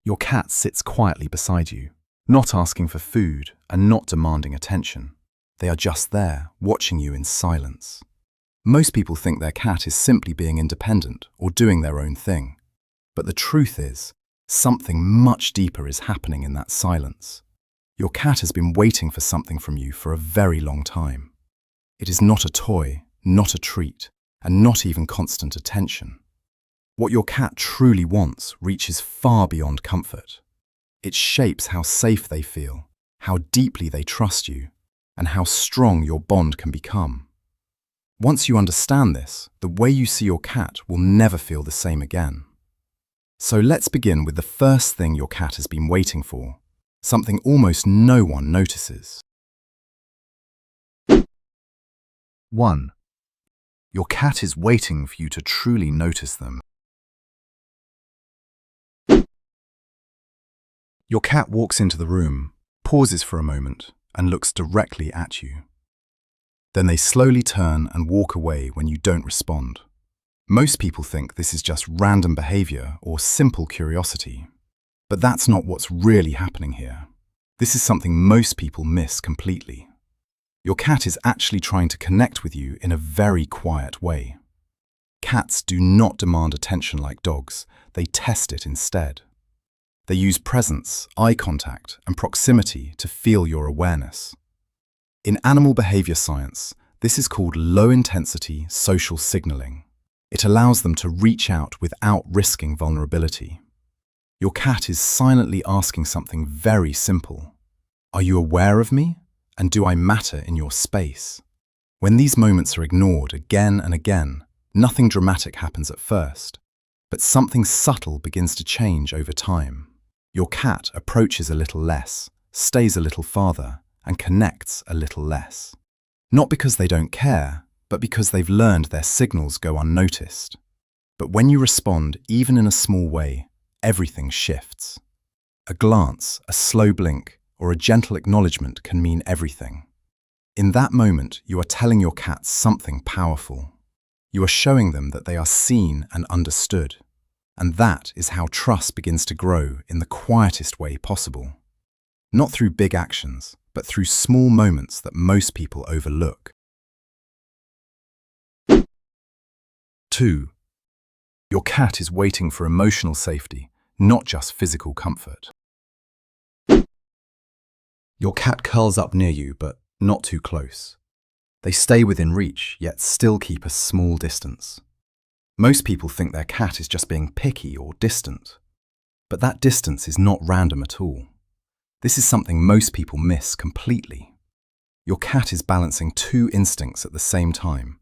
Your cat sits quietly beside you, not asking for food and not demanding attention. They are just there, watching you in silence. Most people think their cat is simply being independent or doing their own thing. But the truth is, something much deeper is happening in that silence. Your cat has been waiting for something from you for a very long time. It is not a toy, not a treat, and not even constant attention. What your cat truly wants reaches far beyond comfort. It shapes how safe they feel, how deeply they trust you, and how strong your bond can become. Once you understand this, the way you see your cat will never feel the same again. So let's begin with the first thing your cat has been waiting for, something almost no one notices. 1. Your cat is waiting for you to truly notice them. Your cat walks into the room, pauses for a moment, and looks directly at you. Then they slowly turn and walk away when you don't respond. Most people think this is just random behavior or simple curiosity. But that's not what's really happening here. This is something most people miss completely. Your cat is actually trying to connect with you in a very quiet way. Cats do not demand attention like dogs, they test it instead. They use presence, eye contact, and proximity to feel your awareness. In animal behavior science, this is called low-intensity social signaling. It allows them to reach out without risking vulnerability. Your cat is silently asking something very simple. Are you aware of me? And do I matter in your space? When these moments are ignored again and again, nothing dramatic happens at first, but something subtle begins to change over time. Your cat approaches a little less, stays a little farther, and connects a little less. Not because they don't care, but because they've learned their signals go unnoticed. But when you respond, even in a small way, everything shifts. A glance, a slow blink, or a gentle acknowledgement can mean everything. In that moment, you are telling your cat something powerful. You are showing them that they are seen and understood. And that is how trust begins to grow in the quietest way possible. Not through big actions, but through small moments that most people overlook. 2. Your cat is waiting for emotional safety, not just physical comfort. Your cat curls up near you, but not too close. They stay within reach, yet still keep a small distance. Most people think their cat is just being picky or distant. But that distance is not random at all. This is something most people miss completely. Your cat is balancing two instincts at the same time: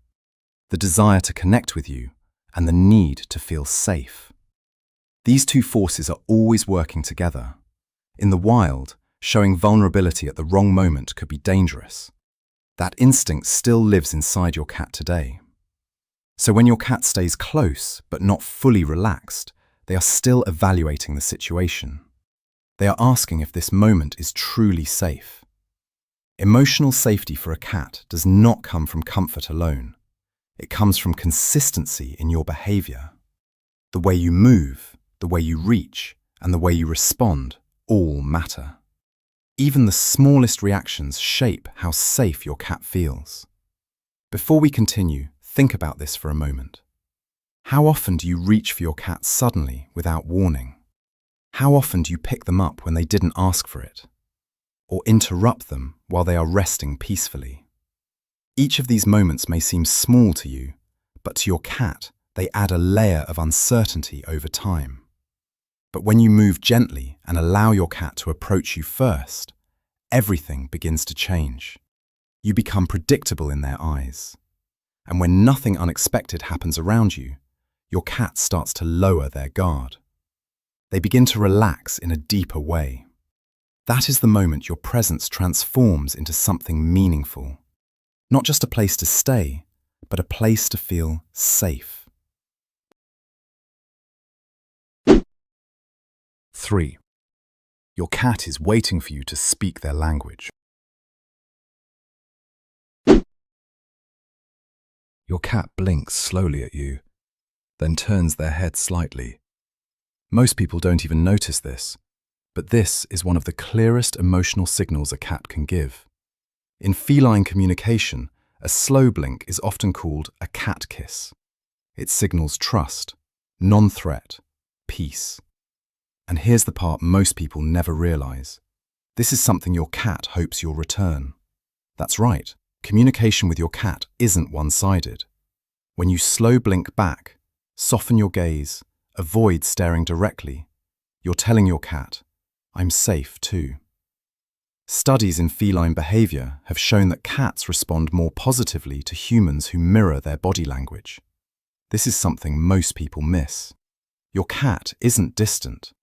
the desire to connect with you and the need to feel safe. These two forces are always working together. In the wild, showing vulnerability at the wrong moment could be dangerous. That instinct still lives inside your cat today. So when your cat stays close but not fully relaxed, they are still evaluating the situation. They are asking if this moment is truly safe. Emotional safety for a cat does not come from comfort alone. It comes from consistency in your behavior. The way you move, the way you reach, and the way you respond all matter. Even the smallest reactions shape how safe your cat feels. Before we continue, think about this for a moment. How often do you reach for your cat suddenly without warning? How often do you pick them up when they didn't ask for it? Or interrupt them while they are resting peacefully? Each of these moments may seem small to you, but to your cat, they add a layer of uncertainty over time. But when you move gently and allow your cat to approach you first, everything begins to change. You become predictable in their eyes. And when nothing unexpected happens around you, your cat starts to lower their guard. They begin to relax in a deeper way. That is the moment your presence transforms into something meaningful. Not just a place to stay, but a place to feel safe. 3. Your cat is waiting for you to speak their language. Your cat blinks slowly at you, then turns their head slightly. Most people don't even notice this, but this is one of the clearest emotional signals a cat can give. In feline communication, a slow blink is often called a cat kiss. It signals trust, non-threat, peace. And here's the part most people never realize. This is something your cat hopes you'll return. That's right, communication with your cat isn't one-sided. When you slow blink back, soften your gaze, avoid staring directly, you're telling your cat, "I'm safe too." Studies in feline behavior have shown that cats respond more positively to humans who mirror their body language. This is something most people miss. Your cat isn't distant.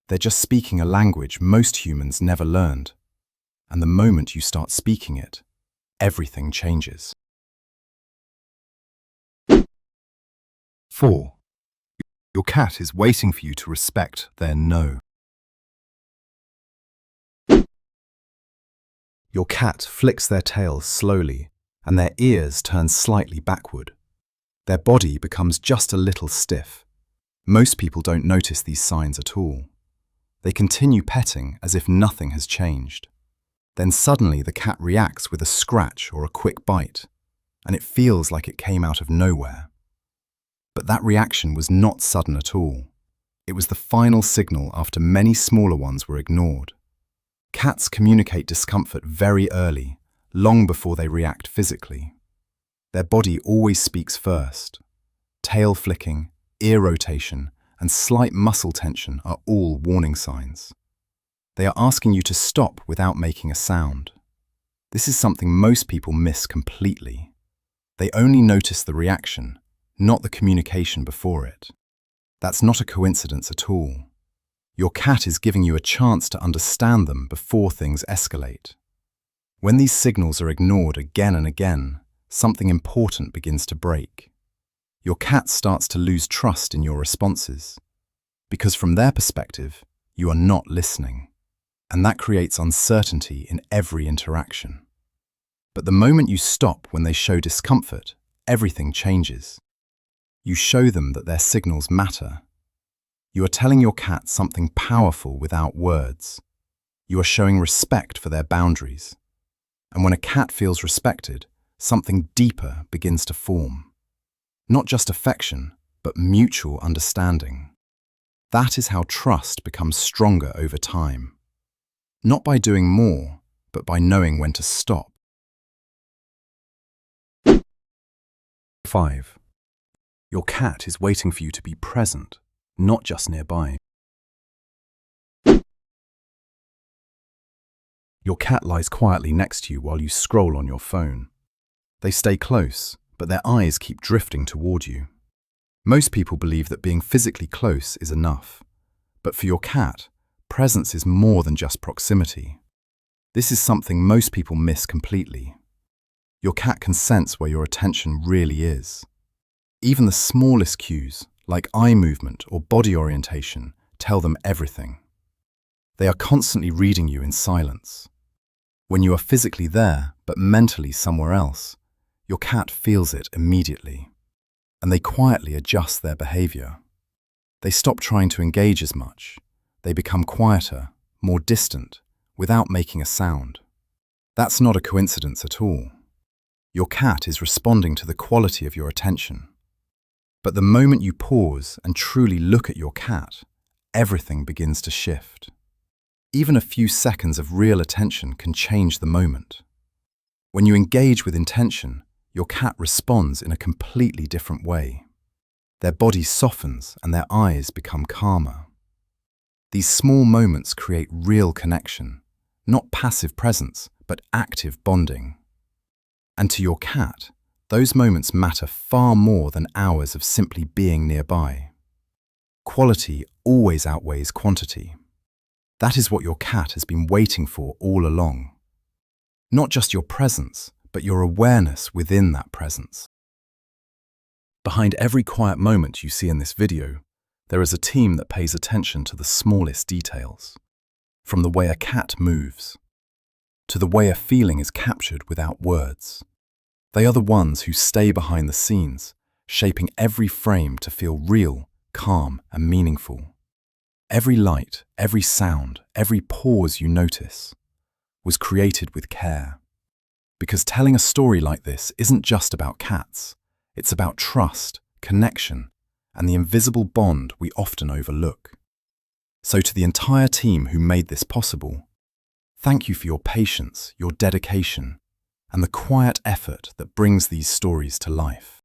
They're just speaking a language most humans never learned. And the moment you start speaking it, everything changes. 4. Your cat is waiting for you to respect their no. Your cat flicks their tail slowly, and their ears turn slightly backward. Their body becomes just a little stiff. Most people don't notice these signs at all. They continue petting as if nothing has changed. Then suddenly the cat reacts with a scratch or a quick bite, and it feels like it came out of nowhere. But that reaction was not sudden at all. It was the final signal after many smaller ones were ignored. Cats communicate discomfort very early, long before they react physically. Their body always speaks first. Tail flicking, ear rotation, and slight muscle tension are all warning signs. They are asking you to stop without making a sound. This is something most people miss completely. They only notice the reaction, not the communication before it. That's not a coincidence at all. Your cat is giving you a chance to understand them before things escalate. When these signals are ignored again and again, something important begins to break. Your cat starts to lose trust in your responses, because from their perspective, you are not listening, and that creates uncertainty in every interaction. But the moment you stop when they show discomfort, everything changes. You show them that their signals matter. You are telling your cat something powerful without words. You are showing respect for their boundaries. And when a cat feels respected, something deeper begins to form. Not just affection, but mutual understanding. That is how trust becomes stronger over time. Not by doing more, but by knowing when to stop. 5. Your cat is waiting for you to be present, not just nearby. Your cat lies quietly next to you while you scroll on your phone. They stay close, but their eyes keep drifting toward you. Most people believe that being physically close is enough. But for your cat, presence is more than just proximity. This is something most people miss completely. Your cat can sense where your attention really is. Even the smallest cues, like eye movement or body orientation, tell them everything. They are constantly reading you in silence. When you are physically there, but mentally somewhere else, your cat feels it immediately, and they quietly adjust their behavior. They stop trying to engage as much. They become quieter, more distant, without making a sound. That's not a coincidence at all. Your cat is responding to the quality of your attention. But the moment you pause and truly look at your cat, everything begins to shift. Even a few seconds of real attention can change the moment. When you engage with intention, your cat responds in a completely different way. Their body softens and their eyes become calmer. These small moments create real connection, not passive presence, but active bonding. And to your cat, those moments matter far more than hours of simply being nearby. Quality always outweighs quantity. That is what your cat has been waiting for all along. Not just your presence, but your awareness within that presence. Behind every quiet moment you see in this video, there is a team that pays attention to the smallest details. From the way a cat moves, to the way a feeling is captured without words. They are the ones who stay behind the scenes, shaping every frame to feel real, calm, and meaningful. Every light, every sound, every pause you notice was created with care. Because telling a story like this isn't just about cats. It's about trust, connection, and the invisible bond we often overlook. So to the entire team who made this possible, thank you for your patience, your dedication, and the quiet effort that brings these stories to life.